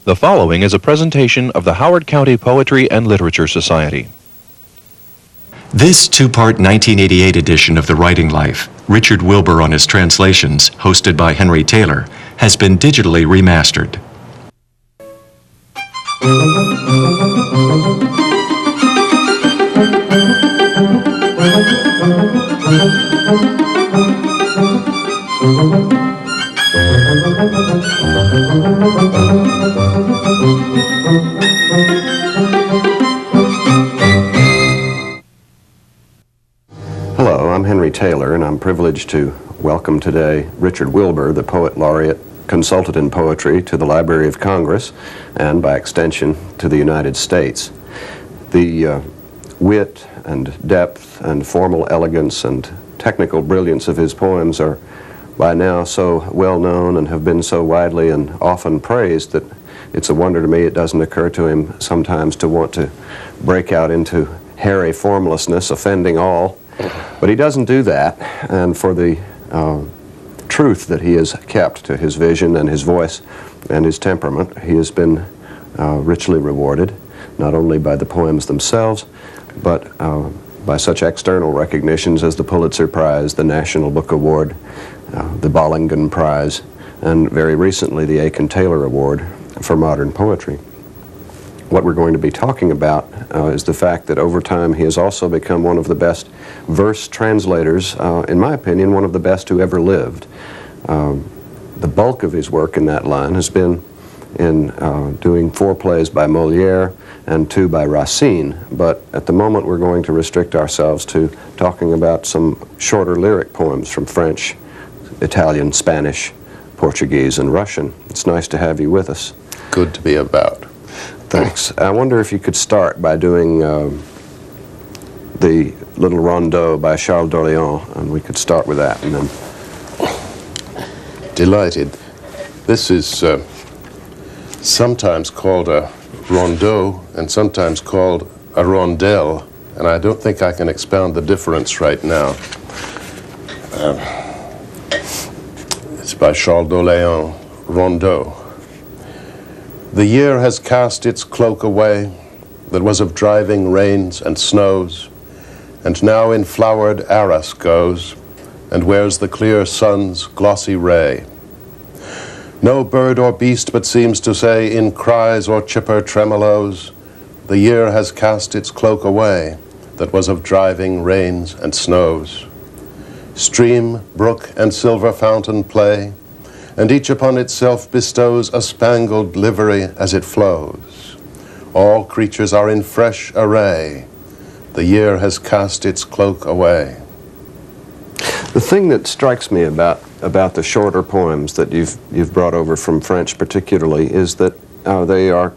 The following is a presentation of the Howard County Poetry and Literature Society. This two-part 1988 edition of The Writing Life, Richard Wilbur on his translations, hosted by Henry Taylor, has been digitally remastered. Hello, I'm Henry Taylor, and I'm privileged to welcome today Richard Wilbur, the Poet Laureate Consultant in Poetry to the Library of Congress, and by extension to the United States. The wit and depth and formal elegance and technical brilliance of his poems are by now so well known and have been so widely and often praised that it's a wonder to me it doesn't occur to him sometimes to want to break out into hairy formlessness, offending all. But he doesn't do that, and for the truth that he has kept to his vision and his voice and his temperament, he has been richly rewarded, not only by the poems themselves, but by such external recognitions as the Pulitzer Prize, the National Book Award, the Bollingen Prize, and very recently the Aiken-Taylor Award for Modern Poetry. What we're going to be talking about is the fact that over time he has also become one of the best verse translators, in my opinion, one of the best who ever lived. The bulk of his work in that line has been in doing 4 plays by Moliere and 2 by Racine, but at the moment we're going to restrict ourselves to talking about some shorter lyric poems from French, Italian, Spanish, Portuguese, and Russian. It's nice to have you with us. Good to be about. Thanks. I wonder if you could start by doing the little Rondeau by Charles Baudelaire, and we could start with that and then... Delighted. This is sometimes called a rondeau and sometimes called a rondelle, and I don't think I can expound the difference right now. It's by Charles Baudelaire, Rondeau. The year has cast its cloak away that was of driving rains and snows, and now in flowered arras goes, and wears the clear sun's glossy ray. No bird or beast but seems to say in cries or chipper tremolos, the year has cast its cloak away that was of driving rains and snows. Stream, brook, and silver fountain play, and each upon itself bestows a spangled livery as it flows. All creatures are in fresh array. The year has cast its cloak away. The thing that strikes me about the shorter poems that you've brought over from French particularly is that they are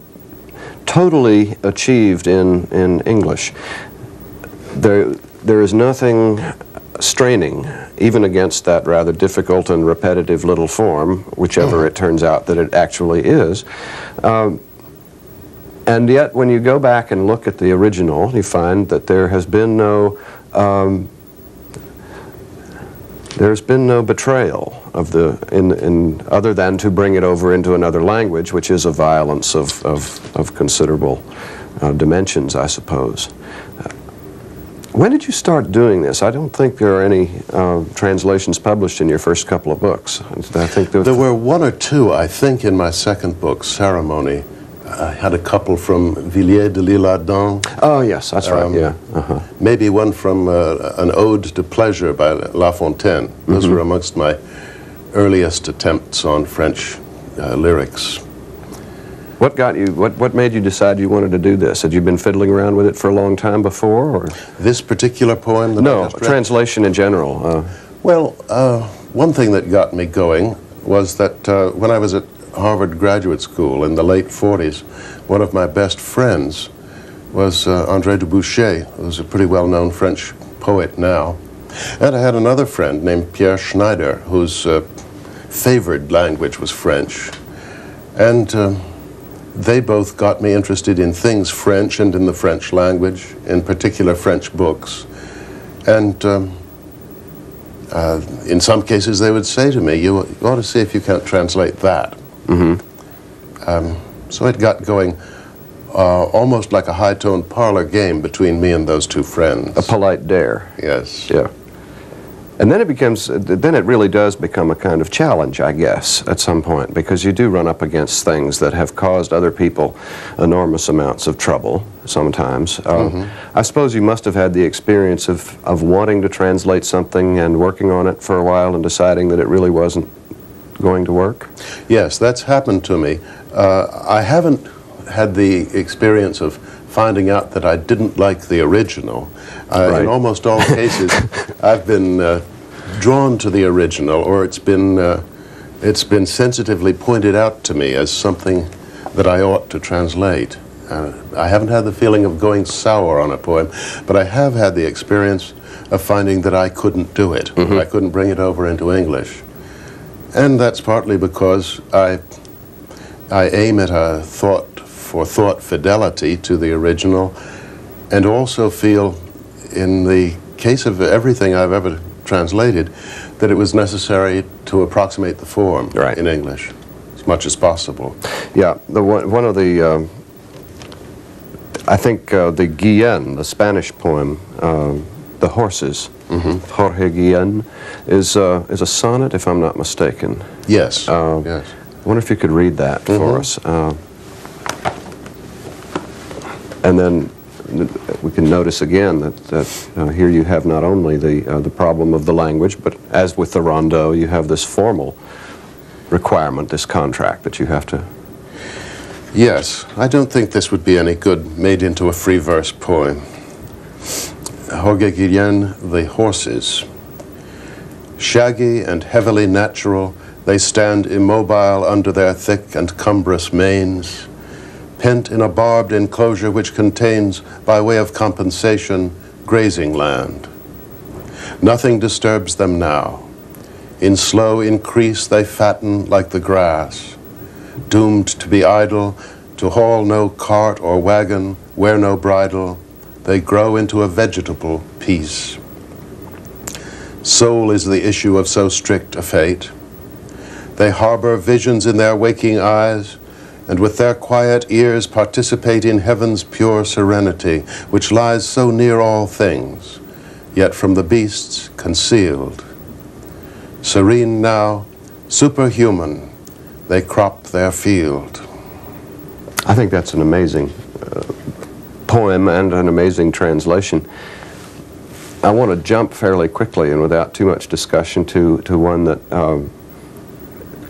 totally achieved in English. There is nothing straining, even against that rather difficult and repetitive little form, whichever it turns out that it actually is. And yet, when you go back and look at the original, you find that there has been no betrayal of the other than to bring it over into another language, which is a violence of considerable dimensions, I suppose. When did you start doing this? I don't think there are any translations published in your first couple of books. I think there were 1 or 2, I think, in my second book, Ceremony. I had a couple from Phillipe de Thaun. Oh, yes, that's right, yeah. Maybe one from an Ode to Pleasure by La Fontaine. Those were amongst my earliest attempts on French lyrics. What got you? What made you decide you wanted to do this? Had you been fiddling around with it for a long time before, or this particular poem? No, translation in general. Well, one thing that got me going was that when I was at Harvard Graduate School in the late 40s, one of my best friends was Andrei Dubouché, who's a pretty well-known French poet now. And I had another friend named Pierre Schneider, whose favored language was French. And they both got me interested in things French and in the French language, in particular French books. And in some cases they would say to me, you ought to see if you can't translate that. So it got going almost like a high-toned parlor game between me and those two friends. A polite dare. Yes. Yeah. And then it really does become a kind of challenge, I guess, at some point, because you do run up against things that have caused other people enormous amounts of trouble sometimes. I suppose you must have had the experience of wanting to translate something and working on it for a while and deciding that it really wasn't going to work? Yes, that's happened to me. I haven't had the experience of finding out that I didn't like the original. Right. In almost all cases, I've been drawn to the original, or it's been sensitively pointed out to me as something that I ought to translate. I haven't had the feeling of going sour on a poem, but I have had the experience of finding that I couldn't do it. I couldn't bring it over into English. And that's partly because I aim at a thought fidelity to the original, and also feel, in the case of everything I've ever translated, that it was necessary to approximate the form in English as much as possible. Yeah, one of the, I think the Guillen, the Spanish poem, The Horses, Jorge Guillen, is a sonnet, if I'm not mistaken. Yes, yes. I wonder if you could read that for us. And then we can notice again that here you have not only the problem of the language, but as with the Rondeau, you have this formal requirement, this contract that you have to... Yes, I don't think this would be any good made into a free verse poem. Jorge Guillen, The Horses. Shaggy and heavily natural, they stand immobile under their thick and cumbrous manes, pent in a barbed enclosure which contains, by way of compensation, grazing land. Nothing disturbs them now. In slow increase they fatten like the grass, doomed to be idle, to haul no cart or wagon, wear no bridle, they grow into a vegetable peace. Soul is the issue of so strict a fate. They harbor visions in their waking eyes, and with their quiet ears participate in heaven's pure serenity, which lies so near all things, yet from the beasts concealed. Serene now, superhuman, they crop their field. I think that's an amazing poem and an amazing translation. I want to jump fairly quickly and without too much discussion to one that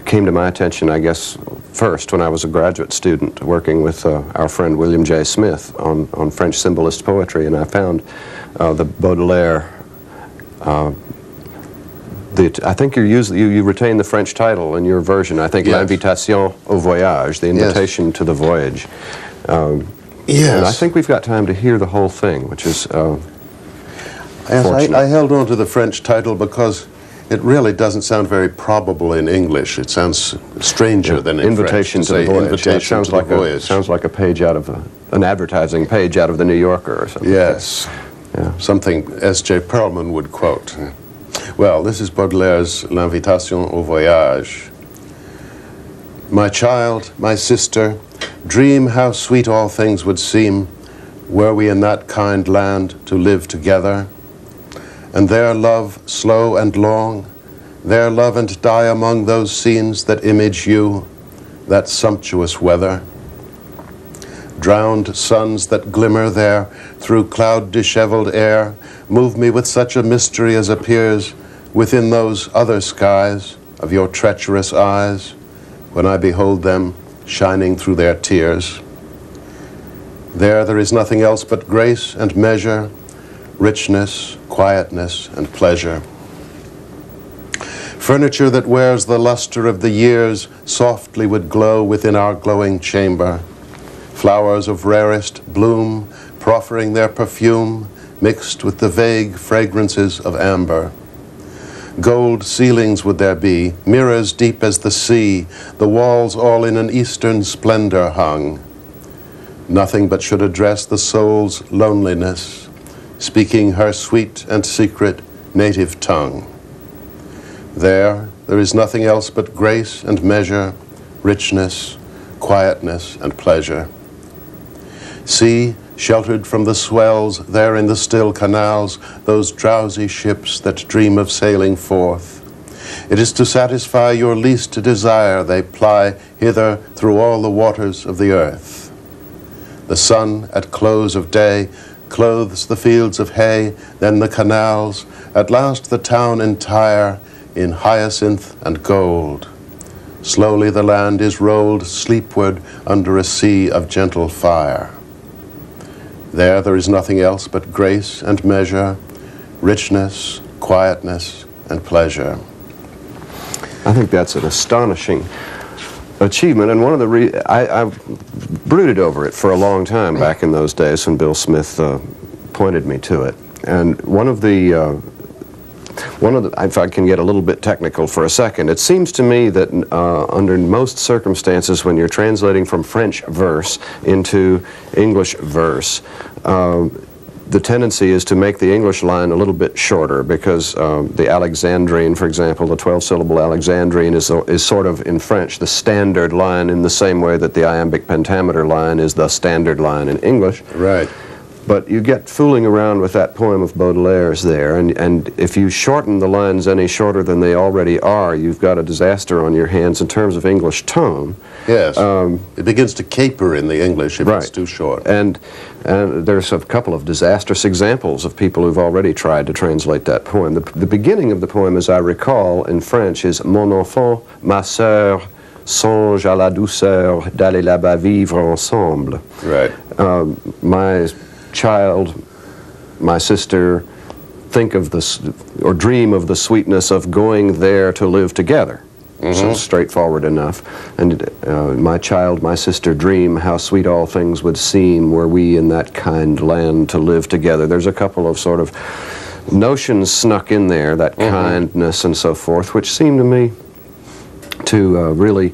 came to my attention, I guess, first when I was a graduate student working with our friend William J. Smith on French symbolist poetry, and I found the Baudelaire. I think you retain the French title in your version. I think L'Invitation au Voyage, the invitation to the voyage. Yes. And I think we've got time to hear the whole thing, which is I held on to the French title because it really doesn't sound very probable in English. It sounds stranger than in Invitation French. to the Voyage. Invitation to the Voyage. Sounds like a page out of an advertising page out of the New Yorker or something. Yes. Yeah. Something S.J. Perelman would quote. Well, this is Baudelaire's L'Invitation au Voyage. My child, my sister, dream how sweet all things would seem were we in that kind land to live together, and there love slow and long, there love and die among those scenes that image you, that sumptuous weather. Drowned suns that glimmer there through cloud disheveled air move me with such a mystery as appears within those other skies of your treacherous eyes when I behold them shining through their tears. There is nothing else but grace and measure, richness, quietness, and pleasure. Furniture that wears the luster of the years softly would glow within our glowing chamber. Flowers of rarest bloom, proffering their perfume, mixed with the vague fragrances of amber. Gold ceilings would there be, mirrors deep as the sea, the walls all in an eastern splendor hung. Nothing but should address the soul's loneliness, speaking her sweet and secret native tongue. There is nothing else but grace and measure, richness, quietness, and pleasure. See, sheltered from the swells, there in the still canals, those drowsy ships that dream of sailing forth. It is to satisfy your least desire they ply hither through all the waters of the earth. The sun at close of day clothes the fields of hay, then the canals, at last the town entire, in hyacinth and gold. Slowly the land is rolled sleepward under a sea of gentle fire. There is nothing else but grace and measure, richness, quietness, and pleasure. I think that's an astonishing achievement, and one of the I brooded over it for a long time back in those days when Bill Smith pointed me to it. And one of the, if I can get a little bit technical for a second, it seems to me that under most circumstances when you're translating from French verse into English verse, the tendency is to make the English line a little bit shorter because the Alexandrine, for example, the 12-syllable Alexandrine is sort of in French the standard line in the same way that the iambic pentameter line is the standard line in English. Right. But you get fooling around with that poem of Baudelaire's there, and if you shorten the lines any shorter than they already are, you've got a disaster on your hands in terms of English tone. Yes, it begins to caper in the English if it's too short. And there's a couple of disastrous examples of people who've already tried to translate that poem. The beginning of the poem, as I recall, in French is Mon enfant, ma sœur, songe à la douceur d'aller là-bas vivre ensemble. Right. My child, my sister, think of this, or dream of the sweetness of going there to live together. So straightforward enough. And my child, my sister, dream how sweet all things would seem were we in that kind land to live together. There's a couple of sort of notions snuck in there, that kindness and so forth, which seem to me to really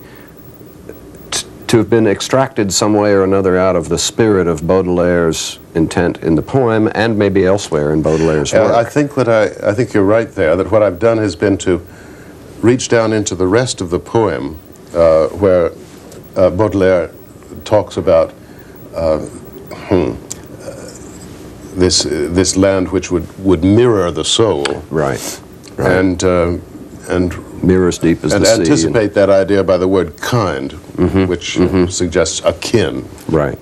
to have been extracted some way or another out of the spirit of Baudelaire's intent in the poem and maybe elsewhere in Baudelaire's work. I think you're right there, that what I've done has been to reach down into the rest of the poem where Baudelaire talks about this land which would mirror the soul. Right. And mirrors deep as the sea. And anticipate that idea by the word kind, which suggests akin. Right.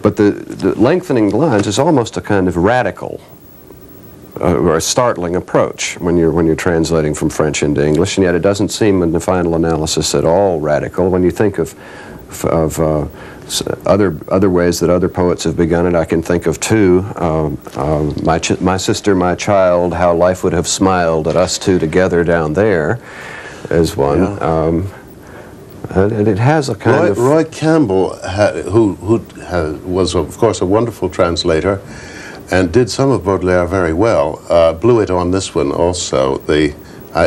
But the lengthening lines is almost a kind of radical or a startling approach when you're translating from French into English, and yet it doesn't seem in the final analysis at all radical. When you think of other ways that other poets have begun it, I can think of two. My sister, my child, how life would have smiled at us two together down there, is one. Yeah. And it has a kind of... Roy Campbell, who was, of course, a wonderful translator, and did some of Baudelaire very well, blew it on this one also.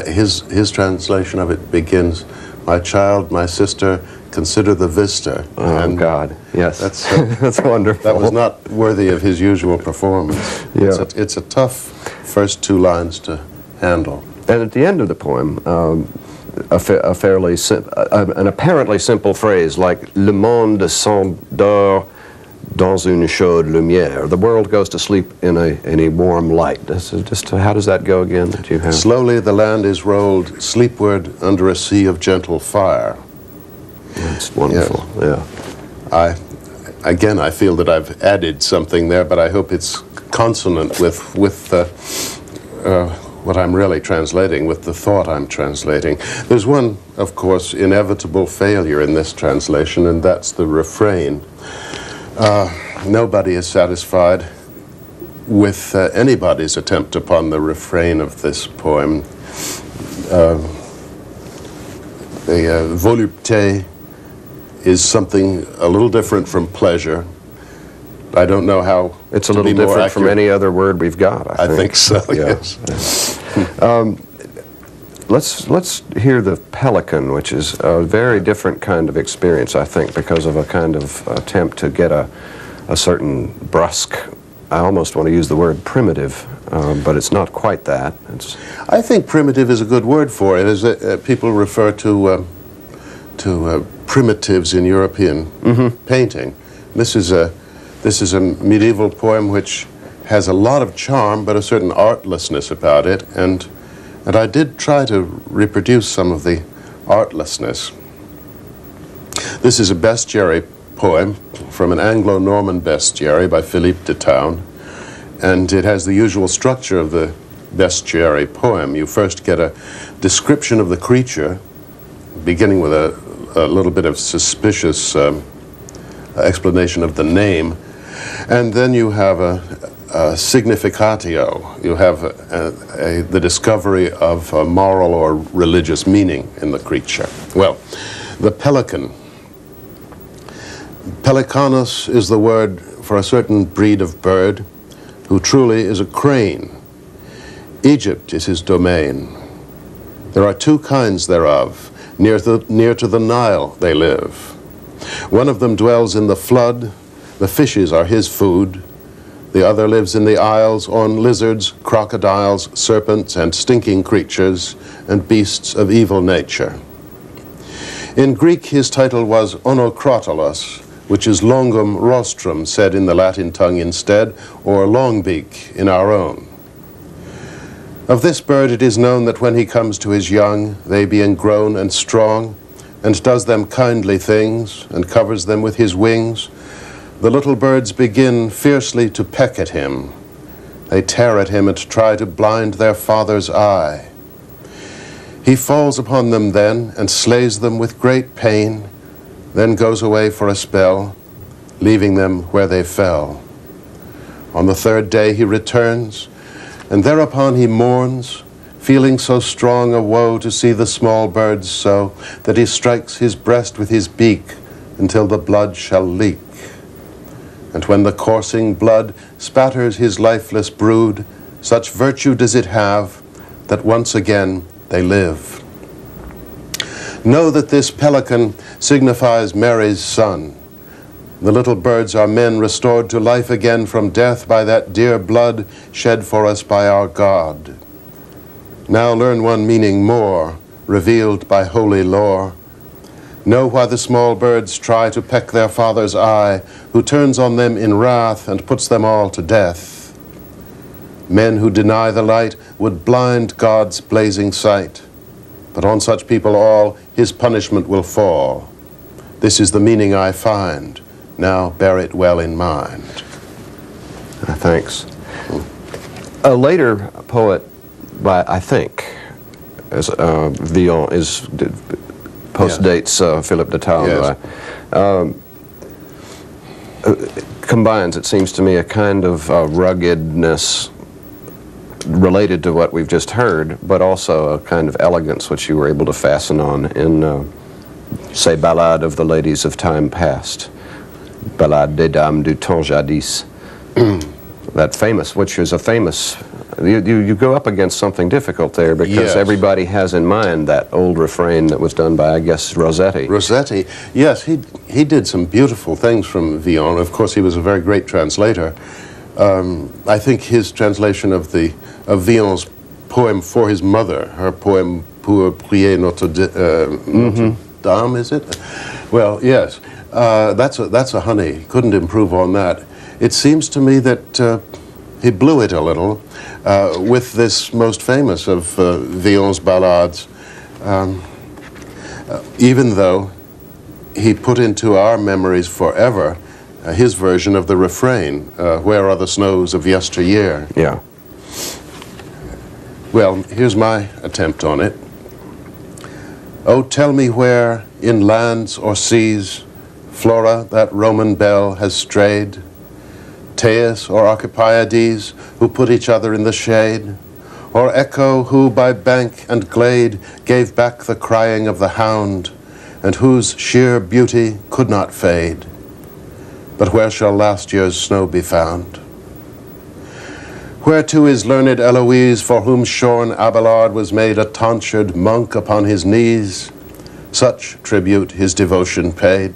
His translation of it begins, "My child, my sister, consider the vista." Oh, and God, yes. That's wonderful. That was not worthy of his usual performance. Yeah. It's a tough first two lines to handle. And at the end of the poem, an apparently simple phrase like "Le monde s'endort dans une chaude lumière." The world goes to sleep in a warm light. Just how does that go again? That you have? Slowly the land is rolled sleepward under a sea of gentle fire. That's wonderful. Yes. Yeah. I feel that I've added something there, but I hope it's consonant with what I'm really translating, with the thought I'm translating. There's one, of course, inevitable failure in this translation, and that's the refrain. Nobody is satisfied with anybody's attempt upon the refrain of this poem. The volupté is something a little different from pleasure. I don't know how. It's a little different from any other word we've got, I think. I think so, yeah. Yes. Let's hear the Pelican, which is a very different kind of experience, I think, because of a kind of attempt to get a certain brusque, I almost want to use the word primitive, but it's not quite that. I think primitive is a good word for it, as people refer to primitives in European painting. This is a medieval poem which has a lot of charm, but a certain artlessness about it, and I did try to reproduce some of the artlessness. This is a bestiary poem from an Anglo-Norman bestiary by Phillipe de Thaun, and it has the usual structure of the bestiary poem. You first get a description of the creature, beginning with a little bit of suspicious explanation of the name, and then you have a significatio. You have the discovery of a moral or religious meaning in the creature. Well, the pelican. Pelicanus is the word for a certain breed of bird who truly is a crane. Egypt is his domain. There are two kinds thereof. Near to the Nile they live. One of them dwells in the flood. The fishes are his food. The other lives in the isles on lizards, crocodiles, serpents, and stinking creatures, and beasts of evil nature. In Greek, his title was Onocrotalus, which is longum rostrum, said in the Latin tongue instead, or longbeak in our own. Of this bird it is known that when he comes to his young, they being grown and strong, and does them kindly things, and covers them with his wings, the little birds begin fiercely to peck at him. They tear at him and try to blind their father's eye. He falls upon them then, and slays them with great pain, then goes away for a spell, leaving them where they fell. On the third day he returns, and thereupon he mourns, feeling so strong a woe to see the small birds so, that he strikes his breast with his beak until the blood shall leak. And when the coursing blood spatters his lifeless brood, such virtue does it have, that once again they live. Know that this pelican signifies Mary's son. The little birds are men restored to life again from death by that dear blood shed for us by our God. Now learn one meaning more, revealed by holy lore. Know why the small birds try to peck their father's eye, who turns on them in wrath and puts them all to death. Men who deny the light would blind God's blazing sight, but on such people all his punishment will fall. This is the meaning I find. Now bear it well in mind. Thanks. A later poet, I think, as Villon postdates Phillipe de Thaun. Yes. Combines, it seems to me, a kind of ruggedness related to what we've just heard, but also a kind of elegance which you were able to fasten on in, say, Ballade of the Ladies of Time Past, Ballade des Dames du Temps Jadis. That famous, which is a famous, you go up against something difficult there, because yes. Everybody has in mind that old refrain that was done by, I guess, Rossetti. Rossetti, yes, he did some beautiful things from Villon. Of course, he was a very great translator. I think his translation of Villon's poem for his mother, her poem Pour prier Notre Dame, is it? Well, yes, that's a honey. Couldn't improve on that. It seems to me that he blew it a little with this most famous of Villon's ballades, even though he put into our memories forever his version of the refrain, where are the snows of yesteryear? Yeah. Well, here's my attempt on it. Oh, tell me where, in lands or seas, Flora, that Roman belle, has strayed, Taius or Archipiades, who put each other in the shade, or Echo, who by bank and glade gave back the crying of the hound, and whose sheer beauty could not fade. But where shall last year's snow be found? Whereto is learned Eloise, for whom shorn Abelard was made a tonsured monk upon his knees? Such tribute his devotion paid.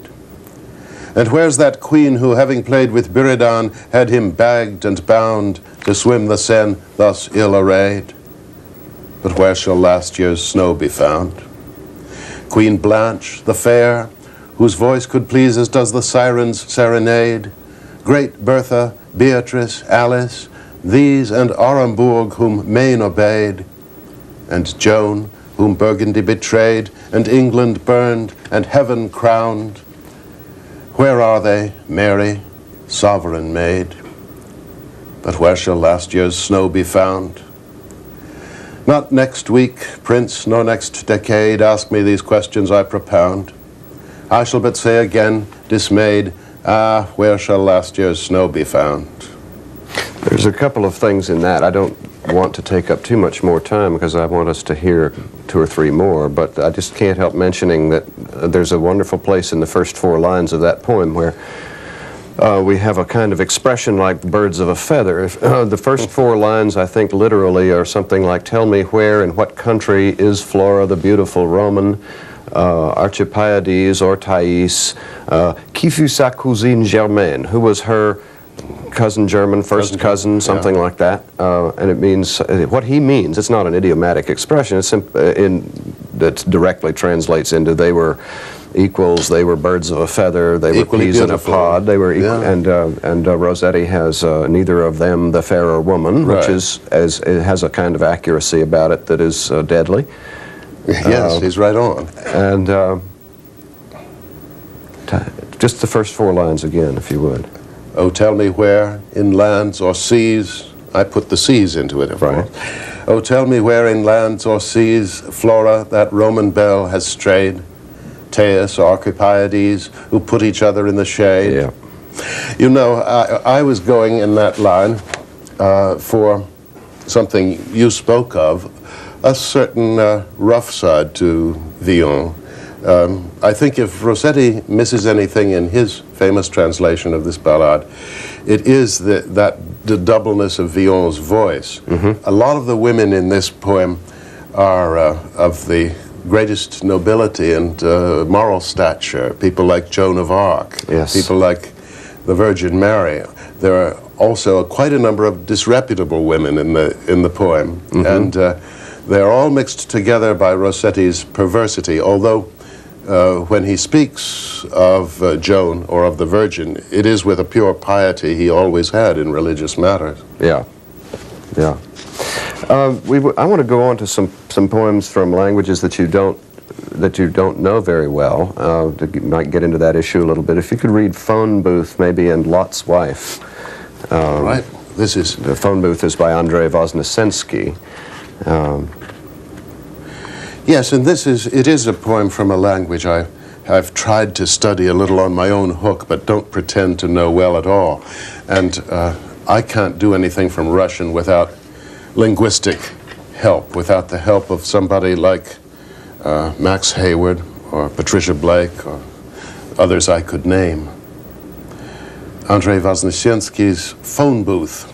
And where's that queen who, having played with Buridan, had him bagged and bound to swim the Seine thus ill arrayed? But where shall last year's snow be found? Queen Blanche, the fair, whose voice could please as does the siren's serenade, great Bertha, Beatrice, Alice, these and Arembourg whom Maine obeyed, and Joan, whom Burgundy betrayed, and England burned, and heaven crowned. Where are they, Mary, sovereign maid? But where shall last year's snow be found? Not next week, prince, nor next decade, ask me these questions I propound. I shall but say again, dismayed, ah, where shall last year's snow be found? There's a couple of things in that. I don't want to take up too much more time because I want us to hear 2 or 3 more, but I just can't help mentioning that there's a wonderful place in the first 4 lines of that poem where we have a kind of expression like birds of a feather. The first 4 lines, I think, literally are something like, tell me where in what country is Flora the beautiful Roman, Archipiades or Thais, qui fut sa cousine Germaine, who was her cousin German, first cousin, something like that. And it means, what he means, it's not an idiomatic expression, it's that directly translates into they were equals, they were birds of a feather, they were peas in a pod, they were equal, and Rossetti has neither of them the fairer woman, which is, it has a kind of accuracy about it that is deadly. Yes, he's right on. And just the first 4 lines again, if you would. Oh, tell me where, in lands or seas, I put the seas into it, of course. Oh, tell me where in lands or seas, Flora, that Roman belle, has strayed. Thais or Archipiades, who put each other in the shade. Yeah. You know, I was going in that line for something you spoke of, a certain rough side to Villon. I think if Rossetti misses anything in his famous translation of this ballad, it is the doubleness of Villon's voice. A lot of the women in this poem are of the greatest nobility and moral stature. People like Joan of Arc, people like the Virgin Mary. There are also quite a number of disreputable women in the poem, and they're all mixed together by Rossetti's perversity, although when he speaks of Joan or of the Virgin, it is with a pure piety he always had in religious matters. Yeah, yeah. I want to go on to some poems from languages that you don't know very well. Might get into that issue a little bit. If you could read Phone Booth, maybe, and Lot's Wife. Right. This is the Phone Booth is by Andrei Voznesensky. Yes, and it is a poem from a language I've tried to study a little on my own hook, but don't pretend to know well at all. And I can't do anything from Russian without linguistic help, without the help of somebody like Max Hayward or Patricia Blake or others I could name. Andrei Voznesensky's Phone Booth.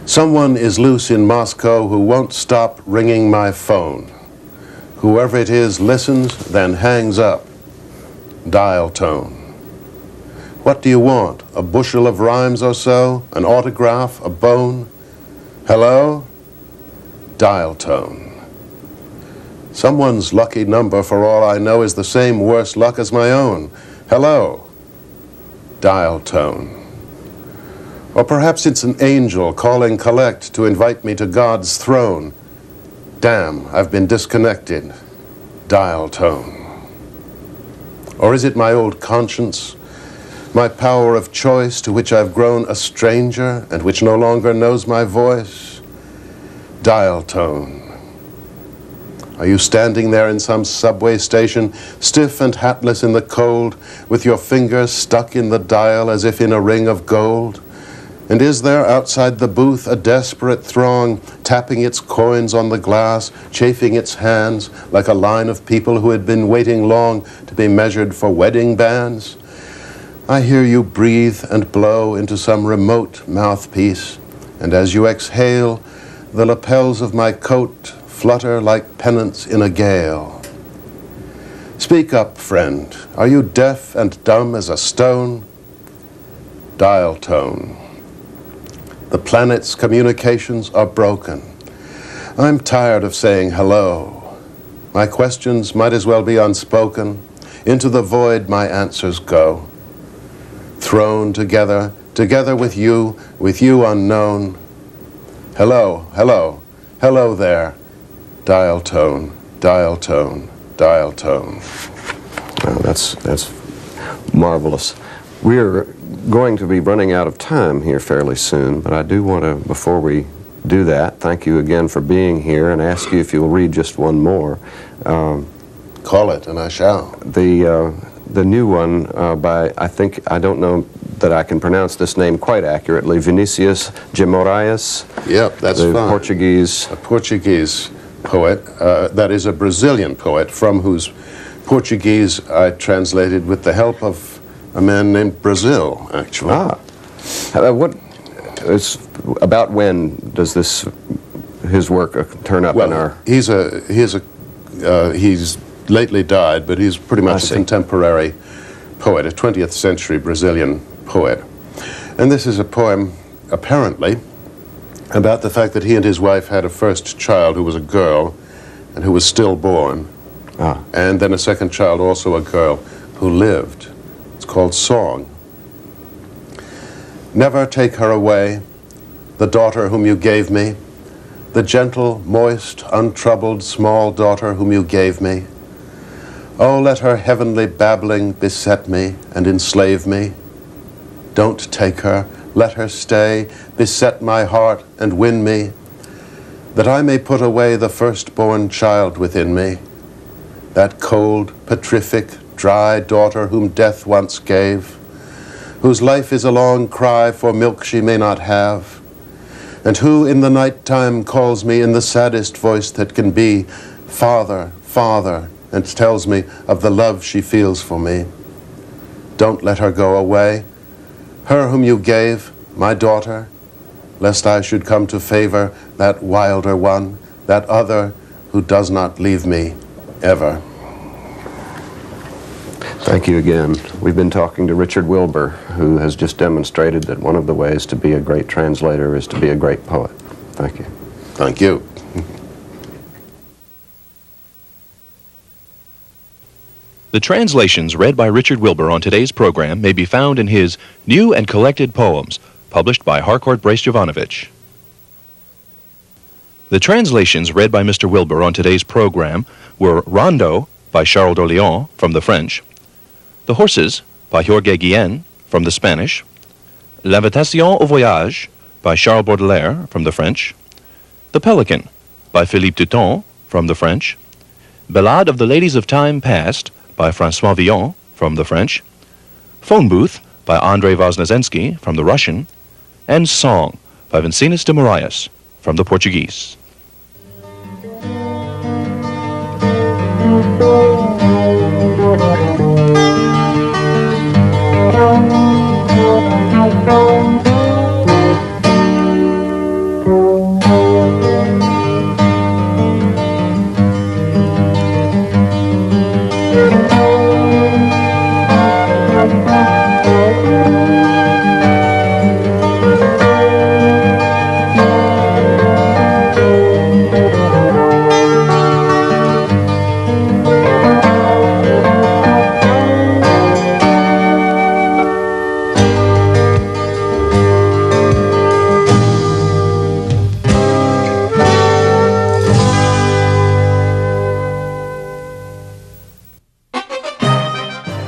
Someone is loose in Moscow who won't stop ringing my phone. Whoever it is listens, then hangs up. Dial tone. What do you want? A bushel of rhymes or so? An autograph? A bone? Hello? Dial tone. Someone's lucky number, for all I know, is the same worse luck as my own. Hello? Dial tone. Or perhaps it's an angel calling collect to invite me to God's throne. Damn, I've been disconnected. Dial tone. Or is it my old conscience, my power of choice to which I've grown a stranger and which no longer knows my voice? Dial tone. Are you standing there in some subway station, stiff and hatless in the cold, with your fingers stuck in the dial as if in a ring of gold? And is there outside the booth a desperate throng, tapping its coins on the glass, chafing its hands, like a line of people who had been waiting long to be measured for wedding bands? I hear you breathe and blow into some remote mouthpiece, and as you exhale, the lapels of my coat flutter like pennants in a gale. Speak up, friend. Are you deaf and dumb as a stone? Dial tone. The planet's communications are broken. I'm tired of saying hello. My questions might as well be unspoken. Into the void my answers go. Thrown together, together with you unknown. Hello, hello, hello there. Dial tone, dial tone, dial tone. Well, that's marvelous. We're going to be running out of time here fairly soon, but I do want to, before we do that, thank you again for being here and ask you if you'll read just one more. Call it, and I shall. The new one by, I don't know that I can pronounce this name quite accurately, Vincinus de Moraes. Yep, that's the fine. Portuguese. A Portuguese poet, that is a Brazilian poet, from whose Portuguese I translated with the help of a man named Brazil, actually. About when does his work turn up in our... He's lately died, but he's pretty much a contemporary poet, a 20th century Brazilian poet. And this is a poem, apparently, about the fact that he and his wife had a first child who was a girl and who was stillborn. And then a second child, also a girl, who lived. It's called Song. Never take her away, the daughter whom you gave me, the gentle, moist, untroubled, small daughter whom you gave me. Oh, let her heavenly babbling beset me and enslave me. Don't take her, let her stay, beset my heart and win me, that I may put away the firstborn child within me, that cold, petrific, dry daughter whom death once gave, whose life is a long cry for milk she may not have, and who in the night time calls me in the saddest voice that can be, Father, Father, and tells me of the love she feels for me. Don't let her go away, her whom you gave, my daughter, lest I should come to favor that wilder one, that other who does not leave me ever. Thank you again. We've been talking to Richard Wilbur, who has just demonstrated that one of the ways to be a great translator is to be a great poet. Thank you. Thank you. The translations read by Richard Wilbur on today's program may be found in his New and Collected Poems, published by Harcourt Brace Jovanovich. The translations read by Mr. Wilbur on today's program were Rondeau by Charles Baudelaire from the French, The Horses by Jorge Guillen from the Spanish, L'invitation au voyage by Charles Baudelaire from the French, The Pelican by Phillipe de Thaun from the French, Ballade of the Ladies of Time Past by François Villon from the French, Phone Booth by Andrei Voznesensky from the Russian, and Song by Vincinus de Moraes from the Portuguese.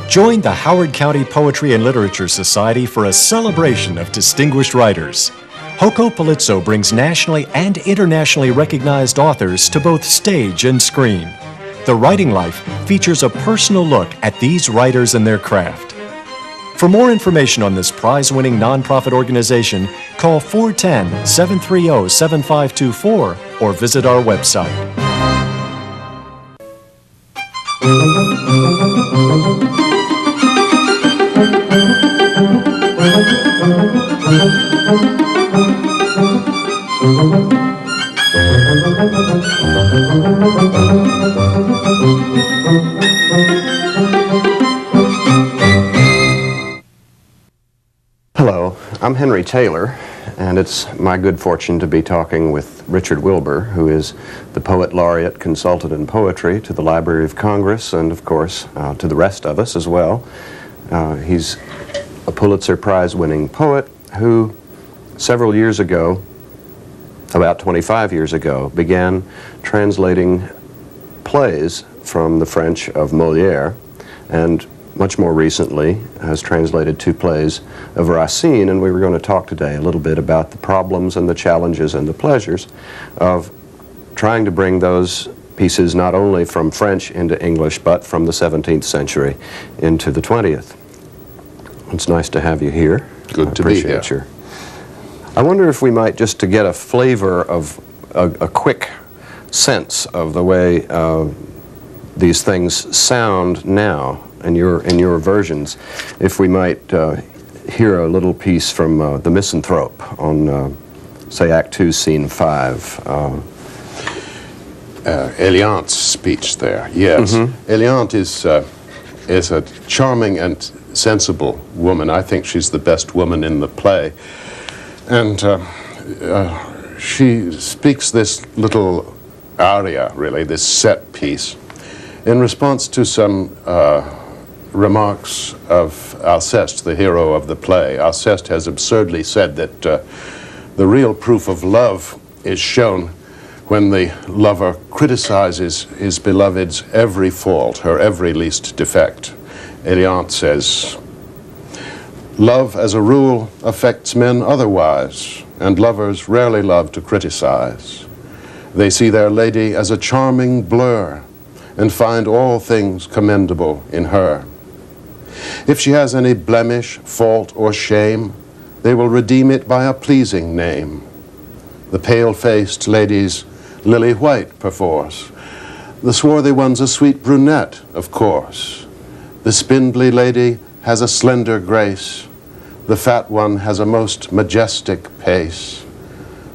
Join the Howard County Poetry and Literature Society for a celebration of distinguished writers. Joko Palizzo brings nationally and internationally recognized authors to both stage and screen. The Writing Life features a personal look at these writers and their craft. For more information on this prize-winning nonprofit organization, call 410-730-7524 or visit our website. Hello, I'm Henry Taylor, and it's my good fortune to be talking with Richard Wilbur, who is the Poet Laureate Consultant in Poetry to the Library of Congress, and of course to the rest of us as well. He's a Pulitzer Prize-winning poet who several years ago, about 25 years ago, began translating plays from the French of Moliere, and much more recently has translated 2 plays of Racine, and we were going to talk today a little bit about the problems and the challenges and the pleasures of trying to bring those pieces not only from French into English, but from the 17th century into the 20th. It's nice to have you here. Good to be here. Appreciate you. I wonder if we might, just to get a flavor of a quick sense of the way these things sound now in your versions, if we might hear a little piece from the Misanthrope on, say, Act 2, Scene 5. Eliante's speech there, yes. Eliante is a charming and sensible woman. I think she's the best woman in the play. And she speaks this little aria, really, this set piece, in response to some remarks of Alceste, the hero of the play. Alceste has absurdly said that the real proof of love is shown when the lover criticizes his beloved's every fault, her every least defect. Eliante says, "Love, as a rule, affects men otherwise, and lovers rarely love to criticize. They see their lady as a charming blur, and find all things commendable in her. If she has any blemish, fault, or shame, they will redeem it by a pleasing name. The pale-faced lady's lily white, perforce. The swarthy one's a sweet brunette, of course. The spindly lady has a slender grace. The fat one has a most majestic pace.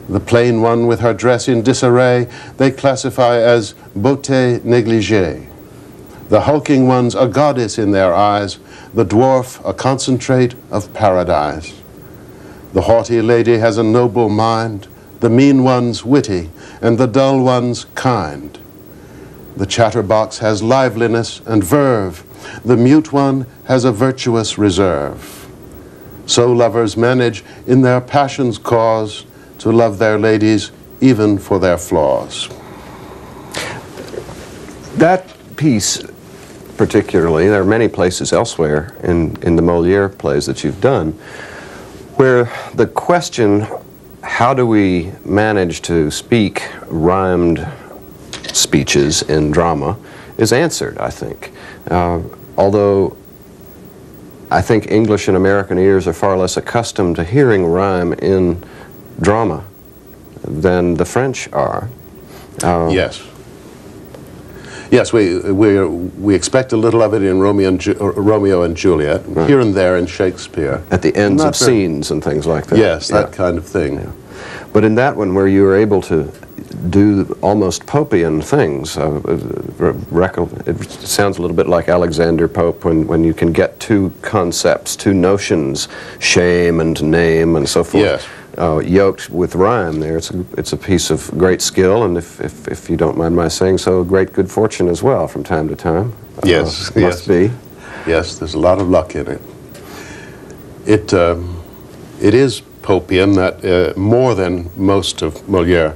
The plain one with her dress in disarray they classify as beauté négligée. The hulking one's a goddess in their eyes, the dwarf a concentrate of paradise. The haughty lady has a noble mind, the mean one's witty, and the dull one's kind. The chatterbox has liveliness and verve, the mute one has a virtuous reserve. So lovers manage in their passion's cause to love their ladies even for their flaws." That piece particularly, there are many places elsewhere in the Moliere plays that you've done, where the question, how do we manage to speak rhymed speeches in drama, is answered, I think. Although I think English and American ears are far less accustomed to hearing rhyme in drama than the French are. Yes. Yes, we expect a little of it in Romeo and Juliet, right. Here and there in Shakespeare. At the ends of scenes and things like that. Yes, that kind of thing. Yeah. But in that one where you were able to do almost Popean things, it sounds a little bit like Alexander Pope when you can get 2 concepts, 2 notions, shame and name and so forth. Yes. Yoked with rhyme there. It's a piece of great skill, and if you don't mind my saying so, great good fortune as well from time to time. Yes, must be. Yes, there's a lot of luck in it. It is Popean that more than most of Moliere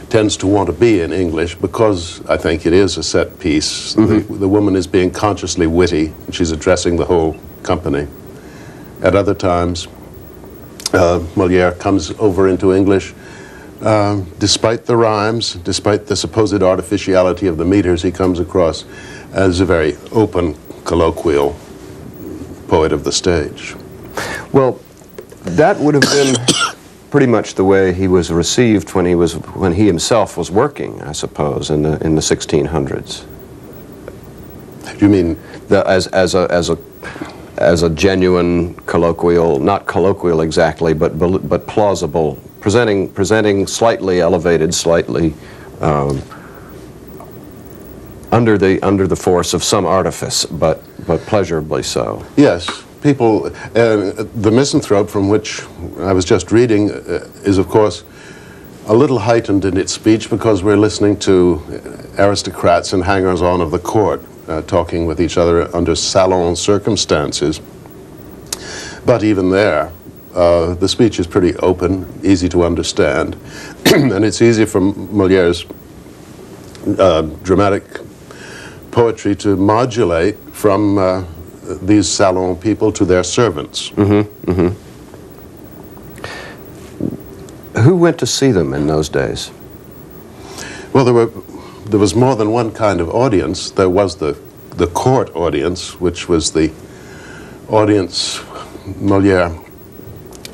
tends to want to be in English, because I think it is a set piece. The woman is being consciously witty, and she's addressing the whole company. At other times, Moliere comes over into English, despite the rhymes, despite the supposed artificiality of the meters, he comes across as a very open, colloquial poet of the stage. Well, that would have been pretty much the way he was received when he himself was working, I suppose, in the 1600s. You mean as a genuine colloquial, not colloquial exactly, but plausible, presenting slightly elevated, slightly under the force of some artifice, but pleasurably so. Yes, people, the Misanthrope, from which I was just reading, is of course a little heightened in its speech because we're listening to aristocrats and hangers-on of the court talking with each other under salon circumstances. But even there, the speech is pretty open, easy to understand, and it's easy for Moliere's dramatic poetry to modulate from these salon people to their servants. Mm-hmm, mm-hmm. Who went to see them in those days? Well, there was more than one kind of audience. There was the court audience, which was the audience Moliere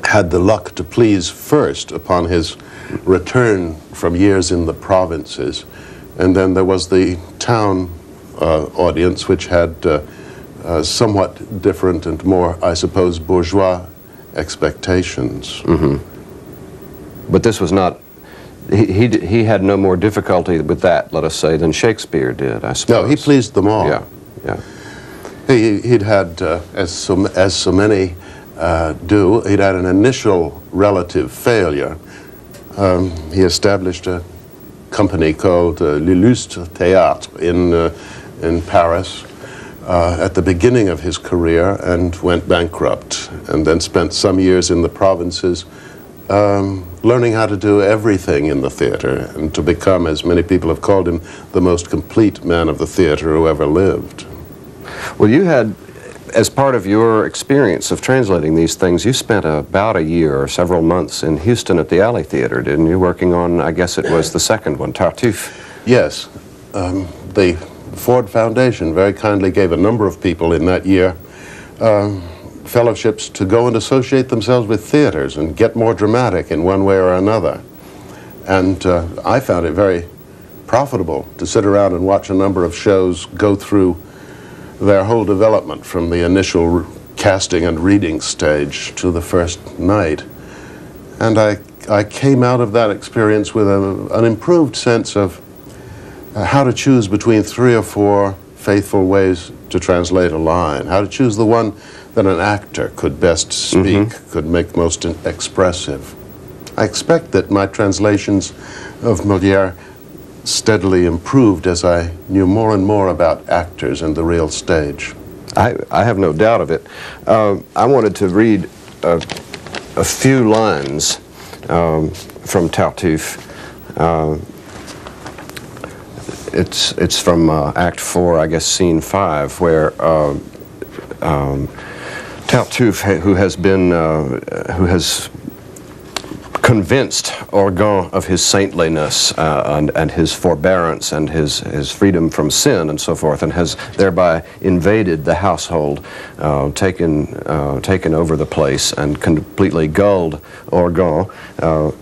had the luck to please first upon his return from years in the provinces. And then there was the town audience, which had somewhat different and more, I suppose, bourgeois expectations. Mm-hmm. But this was not, he had no more difficulty with that, let us say, than Shakespeare did, I suppose. No, he pleased them all. Yeah, yeah. He'd had, as so many do, he'd had an initial relative failure. He established a company called L'Illustre Théâtre in Paris at the beginning of his career and went bankrupt, and then spent some years in the provinces learning how to do everything in the theater and to become, as many people have called him, the most complete man of the theater who ever lived. Well, you had, as part of your experience of translating these things, you spent about a year or several months in Houston at the Alley Theater, didn't you, working on, I guess it was the second one, Tartuffe? Yes. The Ford Foundation very kindly gave a number of people in that year fellowships to go and associate themselves with theaters and get more dramatic in one way or another. And I found it very profitable to sit around and watch a number of shows go through their whole development from the initial casting and reading stage to the first night. And I came out of that experience with an improved sense of how to choose between 3 or 4 faithful ways to translate a line, how to choose the one that an actor could best speak, could make most expressive. I expect that my translations of Moliere steadily improved as I knew more and more about actors and the real stage. I have no doubt of it. I wanted to read a few lines from Tartuffe. It's from Act 4, I guess, Scene 5, where Tartuffe, who has convinced Orgon of his saintliness and his forbearance and his freedom from sin and so forth, and has thereby invaded the household, taken over the place and completely gulled Orgon,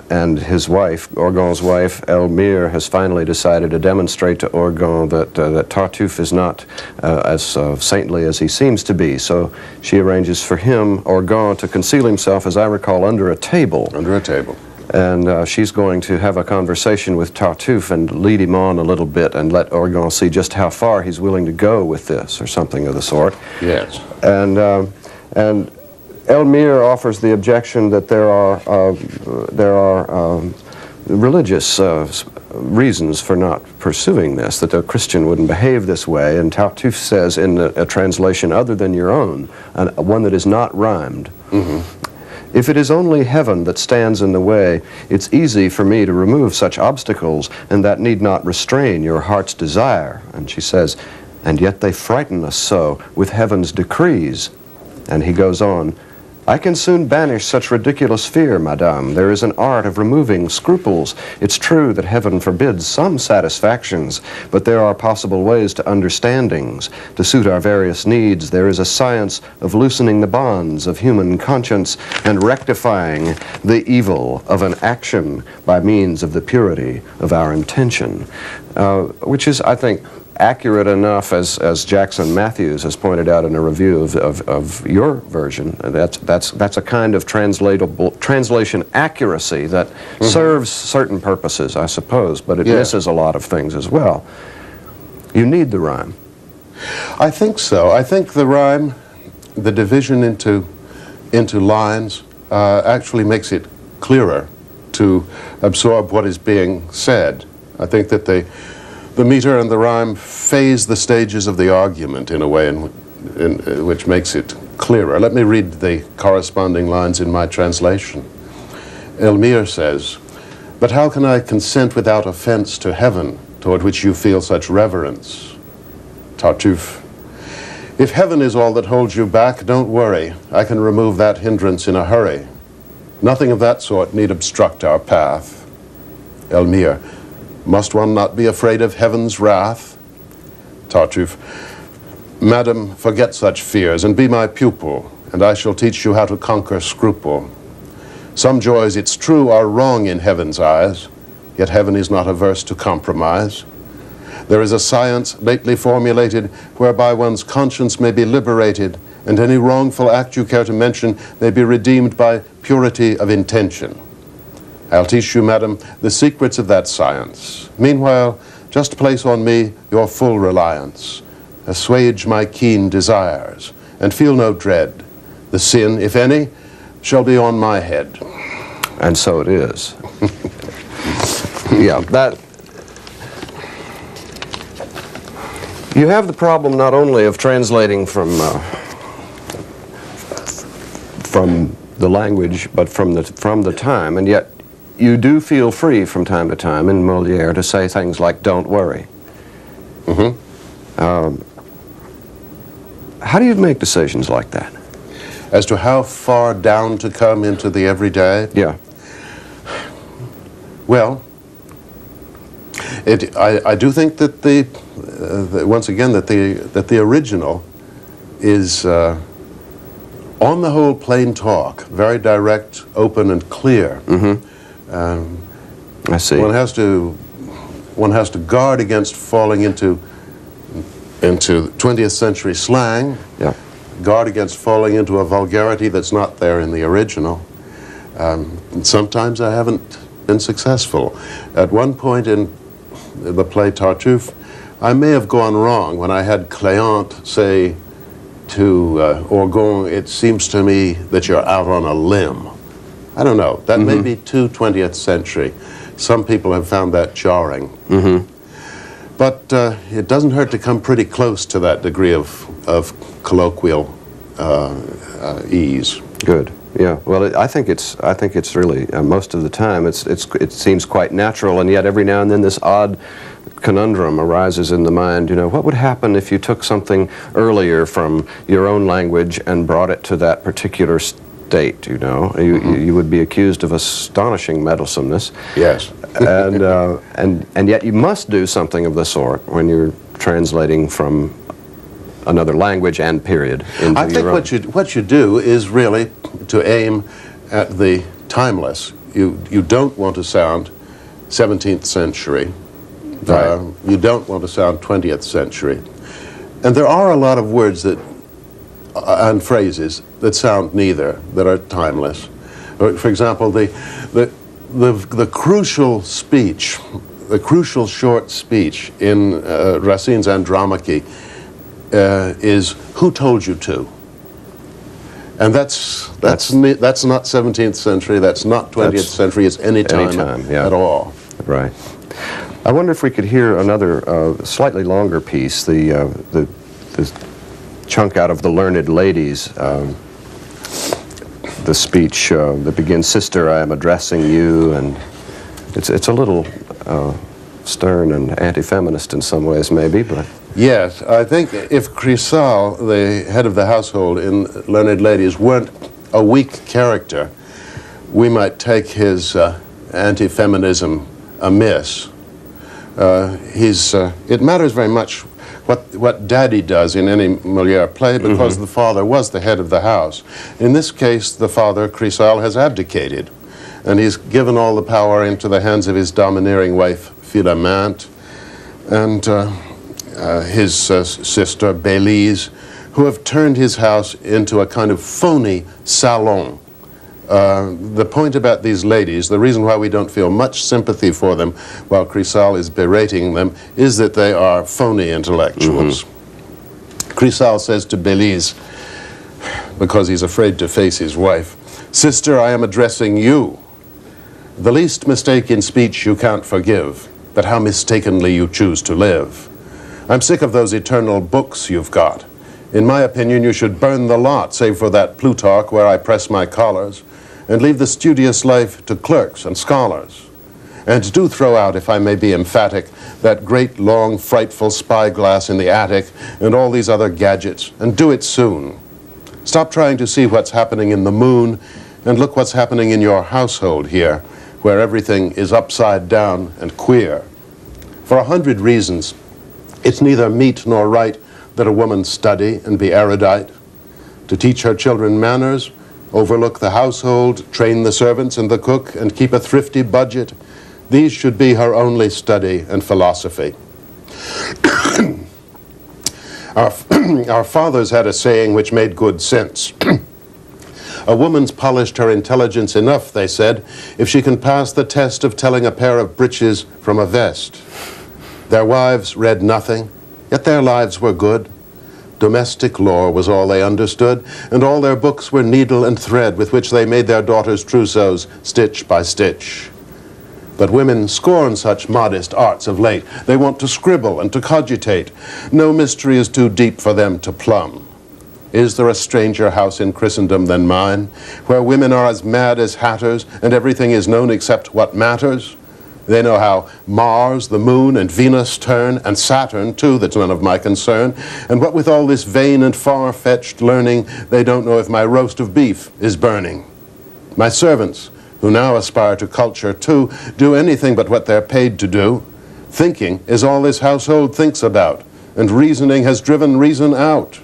and his wife, Orgon's wife, Elmire, has finally decided to demonstrate to Orgon that Tartuffe is not as saintly as he seems to be. So she arranges for him, Orgon, to conceal himself, as I recall, under a table. Under a table. And she's going to have a conversation with Tartuffe and lead him on a little bit and let Orgon see just how far he's willing to go with this, or something of the sort. Yes. And Elmire offers the objection that there are religious reasons for not pursuing this, that a Christian wouldn't behave this way. And Tartuffe says in a translation other than your own, one that is not rhymed, if it is only heaven that stands in the way, it's easy for me to remove such obstacles, and that need not restrain your heart's desire. And she says, and yet they frighten us so with heaven's decrees. And he goes on, I can soon banish such ridiculous fear, madame. There is an art of removing scruples. It's true that heaven forbids some satisfactions, but there are possible ways to understandings. To suit our various needs, there is a science of loosening the bonds of human conscience and rectifying the evil of an action by means of the purity of our intention, which is, I think, accurate enough, as Jackson Matthews has pointed out in a review of your version. That's a kind of translation accuracy that serves certain purposes, I suppose, but it misses a lot of things as well. You need the rhyme. I think so. I think the rhyme the division into lines actually makes it clearer to absorb what is being said. I think that the meter and the rhyme phase the stages of the argument in a way which makes it clearer. Let me read the corresponding lines in my translation. Elmire says, "But how can I consent without offense to heaven, toward which you feel such reverence?" Tartuffe, "If heaven is all that holds you back, don't worry. I can remove that hindrance in a hurry. Nothing of that sort need obstruct our path." Elmire, "Must one not be afraid of heaven's wrath?" Tartuffe, "Madam, forget such fears, and be my pupil, and I shall teach you how to conquer scruple. Some joys, it's true, are wrong in heaven's eyes, yet heaven is not averse to compromise. There is a science lately formulated whereby one's conscience may be liberated, and any wrongful act you care to mention may be redeemed by purity of intention. I'll teach you, madam, the secrets of that science. Meanwhile, just place on me your full reliance. Assuage my keen desires, and feel no dread. The sin, if any, shall be on my head." And so it is. Yeah, that... You have the problem not only of translating from the language, but from the time, and yet you do feel free from time to time in Moliere to say things like "don't worry." How do you make decisions like that? As to how far down to come into the everyday? Yeah. Well, I do think that once again that the original is on the whole plain talk, very direct, open, and clear. I see. One has to guard against falling into 20th century slang. Yeah. Guard against falling into a vulgarity that's not there in the original. And sometimes I haven't been successful. At one point in the play Tartuffe, I may have gone wrong when I had Cléante say to Orgon, "It seems to me that you're out on a limb." I don't know. That may be too 20th century. Some people have found that jarring. But it doesn't hurt to come pretty close to that degree of colloquial ease. Good. Yeah. Well, I think it's really most of the time it seems quite natural, and yet every now and then this odd conundrum arises in the mind. You know, what would happen if you took something earlier from your own language and brought it to that particular state? You know, you would be accused of astonishing meddlesomeness. Yes. and yet you must do something of the sort when you're translating from another language and period into I think your own. what you do is really to aim at the timeless. You don't want to sound 17th century. Right. You don't want to sound 20th century. And there are a lot of words that and phrases that sound neither, that are timeless. For example, the crucial speech, the crucial short speech in Racine's Andromache is "Who told you to?" And that's not 17th century. That's not 20th century. It's any time at all. Right. I wonder if we could hear another slightly longer piece, the chunk out of The Learned Ladies, the speech that begins, "Sister, I am addressing you," and it's a little stern and anti-feminist in some ways, maybe, but... Yes, I think if Chrysal, the head of the household in Learned Ladies, weren't a weak character, we might take his anti-feminism amiss. It matters very much what Daddy does in any Molière play, because the father was the head of the house. In this case, the father, Chrysal, has abdicated, and he's given all the power into the hands of his domineering wife, Philomante, and his sister, Bélise, who have turned his house into a kind of phony salon. The point about these ladies, the reason why we don't feel much sympathy for them while Chrysal is berating them, is that they are phony intellectuals. Chrysal says to Bélise, because he's afraid to face his wife. Sister, I am addressing you. The least mistake in speech you can't forgive, but how mistakenly you choose to live. I'm sick of those eternal books you've got. In my opinion, you should burn the lot, save for that Plutarch where I press my collars, and leave the studious life to clerks and scholars. And do throw out, if I may be emphatic, that great, long, frightful spyglass in the attic and all these other gadgets, and do it soon. Stop trying to see what's happening in the moon, and look what's happening in your household here, where everything is upside down and queer. For 100 reasons, it's neither meet nor right that a woman study and be erudite. To teach her children manners, overlook the household, train the servants and the cook, and keep a thrifty budget, these should be her only study and philosophy. Our fathers had a saying which made good sense. A woman's polished her intelligence enough, they said, if she can pass the test of telling a pair of breeches from a vest. Their wives read nothing, yet their lives were good. Domestic lore was all they understood, and all their books were needle and thread with which they made their daughters' trousseaux stitch by stitch. But women scorn such modest arts of late. They want to scribble and to cogitate. No mystery is too deep for them to plumb. Is there a stranger house in Christendom than mine, where women are as mad as hatters, and everything is known except what matters? They know how Mars, the moon, and Venus turn, and Saturn, too, that's none of my concern. And what with all this vain and far-fetched learning, they don't know if my roast of beef is burning. My servants, who now aspire to culture too, do anything but what they're paid to do. Thinking is all this household thinks about, and reasoning has driven reason out.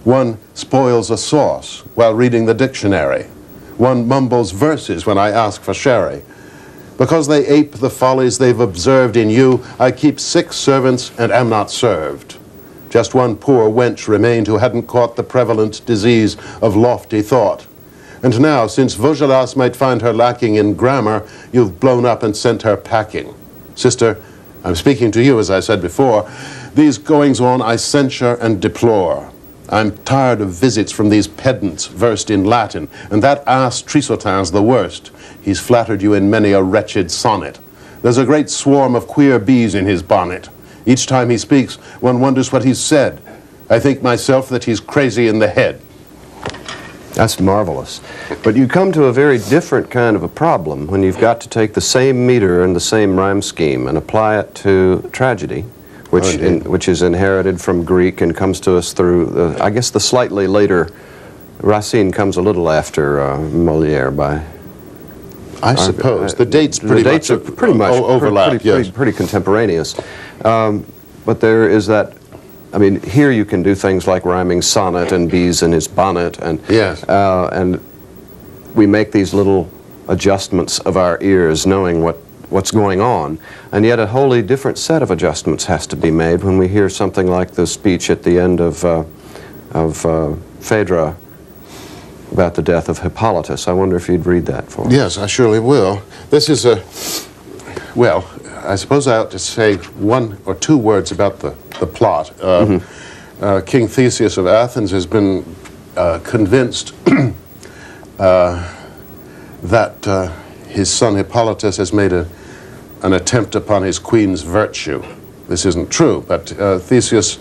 One spoils a sauce while reading the dictionary. One mumbles verses when I ask for sherry. Because they ape the follies they've observed in you, I keep 6 servants and am not served. Just one poor wench remained who hadn't caught the prevalent disease of lofty thought. And now, since Vaugelas might find her lacking in grammar, you've blown up and sent her packing. Sister, I'm speaking to you, as I said before. These goings-on I censure and deplore. I'm tired of visits from these pedants versed in Latin, and that ass Trissotin's the worst. He's flattered you in many a wretched sonnet. There's a great swarm of queer bees in his bonnet. Each time he speaks, one wonders what he's said. I think myself that he's crazy in the head. That's marvelous. But you come to a very different kind of a problem when you've got to take the same meter and the same rhyme scheme and apply it to tragedy, which is inherited from Greek and comes to us through, I guess, the slightly later. Racine comes a little after Moliere by. I suppose the dates pretty much overlap. Yes, pretty contemporaneous. But there is that. I mean, here you can do things like rhyming sonnet and bees in his bonnet, and yes, and we make these little adjustments of our ears, knowing what's going on, and yet a wholly different set of adjustments has to be made when we hear something like the speech at the end of Phaedra about the death of Hippolytus. I wonder if you'd read that for us. Yes, I surely will. This is well, I suppose I ought to say 1 or 2 words about the plot. King Theseus of Athens has been convinced that his son Hippolytus has made an attempt upon his queen's virtue. This isn't true, but Theseus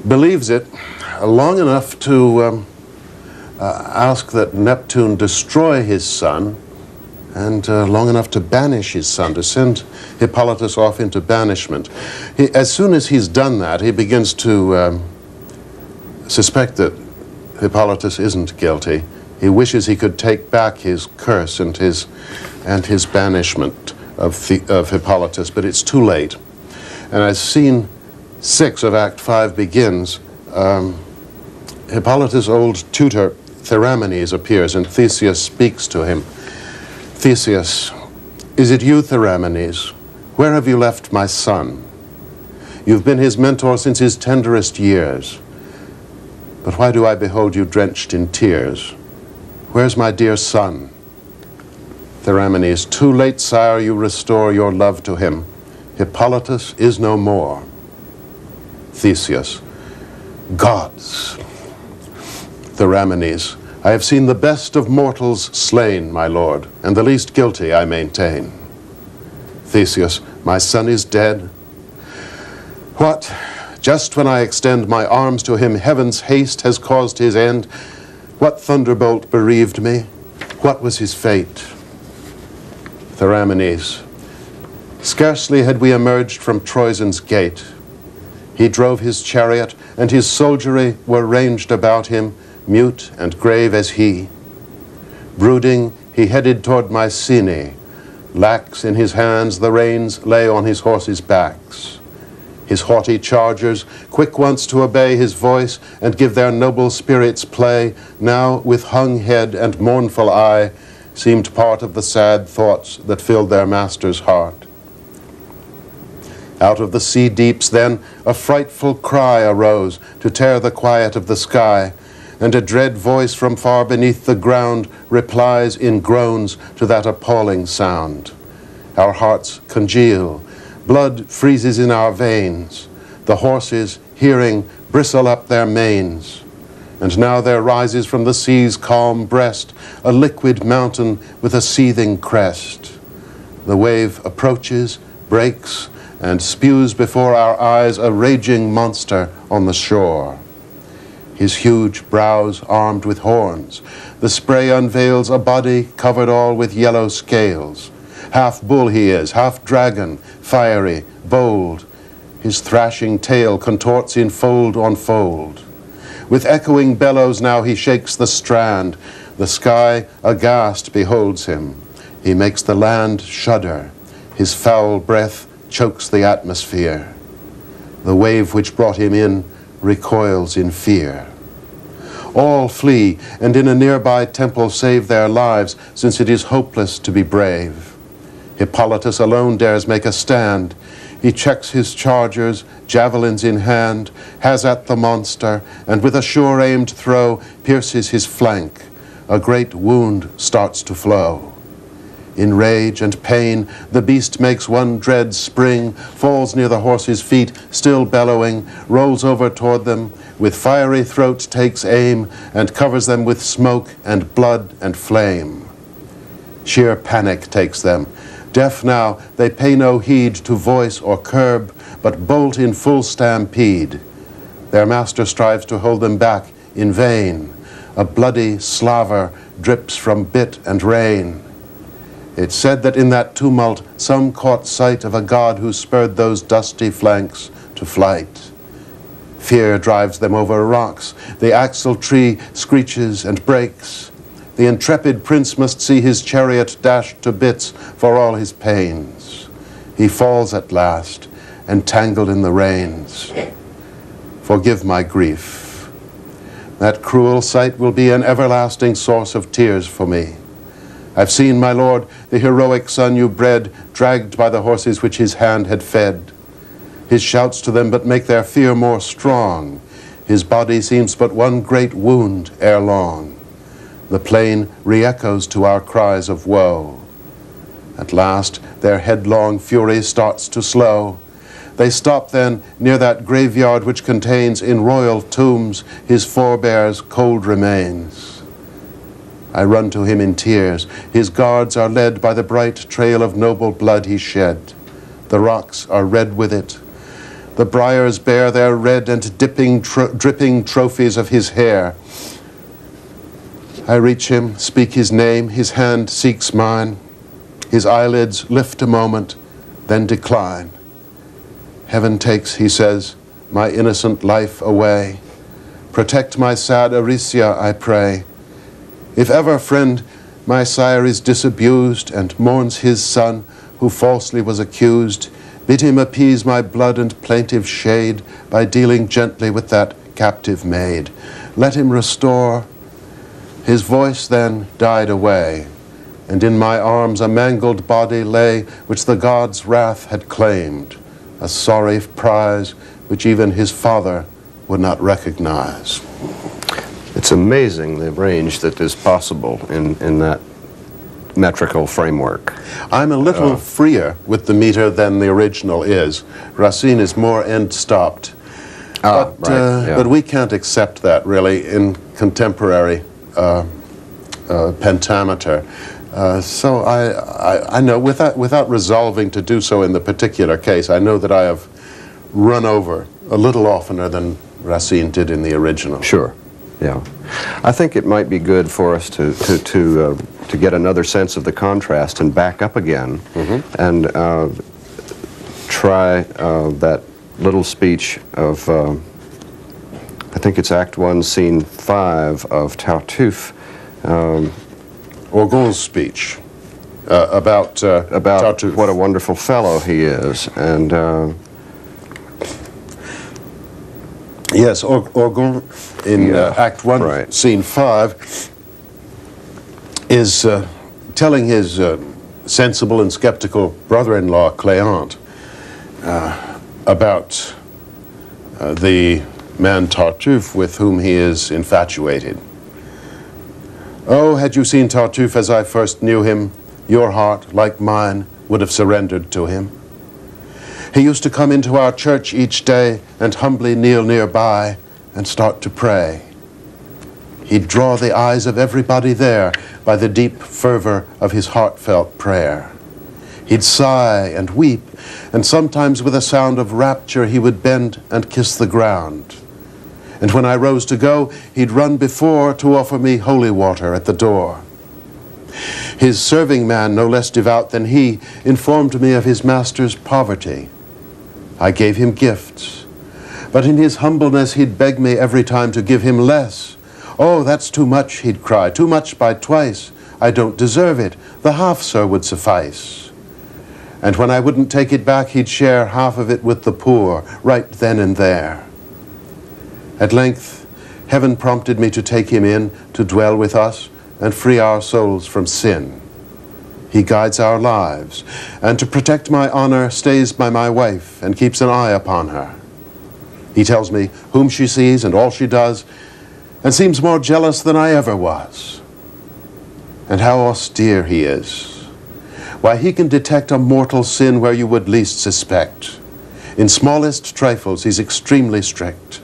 believes it long enough to ask that Neptune destroy his son, and long enough to banish his son, to send Hippolytus off into banishment. As soon as he's done that, he begins to suspect that Hippolytus isn't guilty. He wishes he could take back his curse and his banishment of Hippolytus, but it's too late. And as scene 6 of Act 5 begins, Hippolytus' old tutor Theramenes appears, and Theseus speaks to him. Theseus, is it you, Theramenes? Where have you left my son? You've been his mentor since his tenderest years. But why do I behold you drenched in tears? Where's my dear son? Theramenes, too late, sire, you restore your love to him. Hippolytus is no more. Theseus, gods. Theramenes, I have seen the best of mortals slain, my lord, and the least guilty I maintain. Theseus, my son is dead. What? Just when I extend my arms to him, heaven's haste has caused his end. What thunderbolt bereaved me? What was his fate? Theramenes, scarcely had we emerged from Troy's gate. He drove his chariot, and his soldiery were ranged about him, mute and grave as he. Brooding, he headed toward Mycenae. Lax in his hands, the reins lay on his horses' backs. His haughty chargers, quick once to obey his voice and give their noble spirits play, now with hung head and mournful eye, seemed part of the sad thoughts that filled their master's heart. Out of the sea deeps then a frightful cry arose to tear the quiet of the sky, and a dread voice from far beneath the ground replies in groans to that appalling sound. Our hearts congeal, blood freezes in our veins, the horses, hearing, bristle up their manes. And now there rises from the sea's calm breast a liquid mountain with a seething crest. The wave approaches, breaks, and spews before our eyes a raging monster on the shore. His huge brows armed with horns, the spray unveils a body covered all with yellow scales. Half bull he is, half dragon, fiery, bold. His thrashing tail contorts in fold on fold. With echoing bellows now he shakes the strand. The sky aghast beholds him. He makes the land shudder. His foul breath chokes the atmosphere. The wave which brought him in recoils in fear. All flee, and in a nearby temple save their lives, since it is hopeless to be brave. Hippolytus alone dares make a stand. He checks his chargers, javelins in hand, has at the monster, and with a sure-aimed throw pierces his flank. A great wound starts to flow. In rage and pain, the beast makes one dread spring, falls near the horse's feet, still bellowing, rolls over toward them, with fiery throat takes aim, and covers them with smoke and blood and flame. Sheer panic takes them. Deaf now, they pay no heed to voice or curb, but bolt in full stampede. Their master strives to hold them back in vain. A bloody slaver drips from bit and rein. It's said that in that tumult some caught sight of a god who spurred those dusty flanks to flight. Fear drives them over rocks. The axle tree screeches and breaks. The intrepid prince must see his chariot dashed to bits for all his pains. He falls at last, entangled in the reins. Forgive my grief. That cruel sight will be an everlasting source of tears for me. I've seen, my lord, the heroic son you bred, dragged by the horses which his hand had fed. His shouts to them but make their fear more strong. His body seems but one great wound ere long. The plain re-echoes to our cries of woe. At last their headlong fury starts to slow. They stop then near that graveyard which contains in royal tombs his forebears' cold remains. I run to him in tears. His guards are led by the bright trail of noble blood he shed. The rocks are red with it. The briars bear their red and dripping trophies of his hair. I reach him, speak his name, his hand seeks mine. His eyelids lift a moment, then decline. Heaven takes, he says, my innocent life away. Protect my sad Aricia, I pray. If ever, friend, my sire is disabused and mourns his son who falsely was accused, bid him appease my blood and plaintive shade by dealing gently with that captive maid. Let him restore. His voice then died away, and in my arms a mangled body lay which the god's wrath had claimed, a sorry prize which even his father would not recognize. It's amazing the range that is possible in that metrical framework. I'm a little freer with the meter than the original is. Racine is more end-stopped. But we can't accept that, really, in contemporary pentameter. So I know, without resolving to do so in the particular case, I know that I have run over a little oftener than Racine did in the original. Sure, yeah. I think it might be good for us to get another sense of the contrast and back up again and try that little speech of, I think it's Act 1, Scene 5 of Tartuffe. Orgon's speech about Tartuffe. What a wonderful fellow he is, and yes, Orgon in Act 1, right. Scene 5 is telling his sensible and skeptical brother-in-law Cléante about the man Tartuffe with whom he is infatuated. Oh, had you seen Tartuffe as I first knew him, your heart, like mine, would have surrendered to him. He used to come into our church each day and humbly kneel nearby and start to pray. He'd draw the eyes of everybody there by the deep fervor of his heartfelt prayer. He'd sigh and weep, and sometimes with a sound of rapture he would bend and kiss the ground. And when I rose to go, he'd run before to offer me holy water at the door. His serving man, no less devout than he, informed me of his master's poverty. I gave him gifts, but in his humbleness he'd beg me every time to give him less. Oh, that's too much, he'd cry, too much by twice. I don't deserve it. The half, sir, would suffice. And when I wouldn't take it back, he'd share half of it with the poor, right then and there. At length, heaven prompted me to take him in, to dwell with us, and free our souls from sin. He guides our lives, and to protect my honor, stays by my wife, and keeps an eye upon her. He tells me whom she sees and all she does, and seems more jealous than I ever was. And how austere he is. Why, he can detect a mortal sin where you would least suspect. In smallest trifles, he's extremely strict.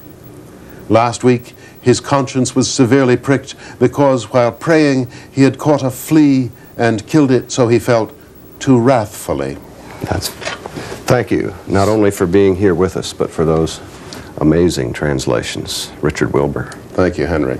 Last week, his conscience was severely pricked because, while praying, he had caught a flea and killed it, so he felt too wrathfully. Thank you, not only for being here with us, but for those amazing translations. Richard Wilbur. Thank you, Henry.